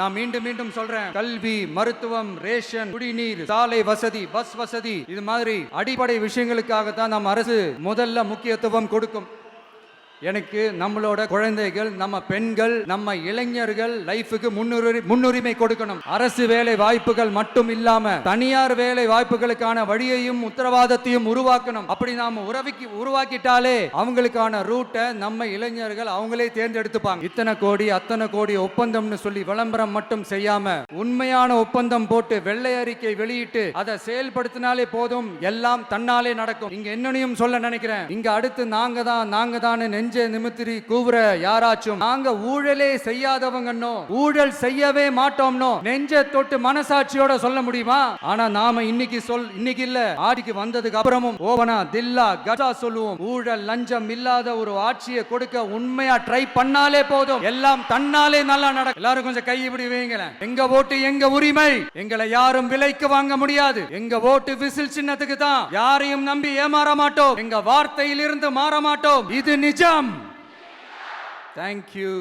நான் மீண்டும் மீண்டும் சொல்றேன், கல்வி, மருத்துவம், ரேஷன், குடிநீர், சாலை வசதி, பஸ் வசதி, இது மாதிரி அடிப்படை விஷயங்களுக்காகத்தான் நம்ம அரசு முதல்ல முக்கியத்துவம் கொடுக்கும். எனக்கு நம்மளோட குழந்தைகள், நம்ம பெண்கள், நம்ம இளைஞர்கள் லைஃபுக்கு முன்னுரிமை கொடுக்கணும். அரசு வேலை வாய்ப்புகள் மட்டும் இல்லாம தனியார் வேலை வாய்ப்புகளுக்கான வழியையும் உத்தரவாதத்தையும் உருவாக்கணும். அப்படி நாம உருவாக்கிட்டாலே அவங்களுக்கான ரூட்டை நம்ம இளைஞர்கள் அவங்களே தேர்ந்தெடுத்துப்பாங்க. இத்தனை கோடி அத்தனை கோடி ஒப்பந்தம்னு சொல்லி விளம்பரம் மட்டும் செய்யாம உண்மையான ஒப்பந்தம் போட்டு வெள்ளை அறிக்கை வெளியிட்டு அதை செயல்படுத்தினாலே போதும், எல்லாம் தன்னாலே நடக்கும். இங்க என்னனையும் சொல்ல நினைக்கிறேன், இங்க அடுத்து நாங்க தான் நெஞ்ச நிமித்திரி கூவுற யாராச்சும் நாங்க ஊழலே செய்யாதவங்கன்னோ ஊழல் செய்யவே மாட்டோம்னோ நெஞ்ச தொட்டு மனசாட்சியோட சொல்ல முடியுமா? ஆனா நாம இன்னைக்கு இல்ல, ஆட்சிக்கு வந்ததுக்கு அப்புறமும் ஓவனா தில்லா கஜா சொல்லுவோம். ஊழல் லஞ்சம் இல்லாத ஒரு ஆட்சியை கொடுக்க உண்மையா ட்ரை பண்ணாலே போதும், எல்லாம் தன்னாலே நல்லா நடக்கும். எல்லாரும் கொஞ்சம் கை இப்படி வைங்களேன். எங்க ஓட்டு எங்க உரிமை, எங்களை யாரும் விலைக்கு வாங்க முடியாது. எங்க ஓட்டு விசில் சின்னத்துக்கு தான், யாரையும் நம்பி ஏமாற மாட்டோம், எங்க வார்த்தையில் இருந்து மாற மாட்டோம். இது நிஜம். Thank you.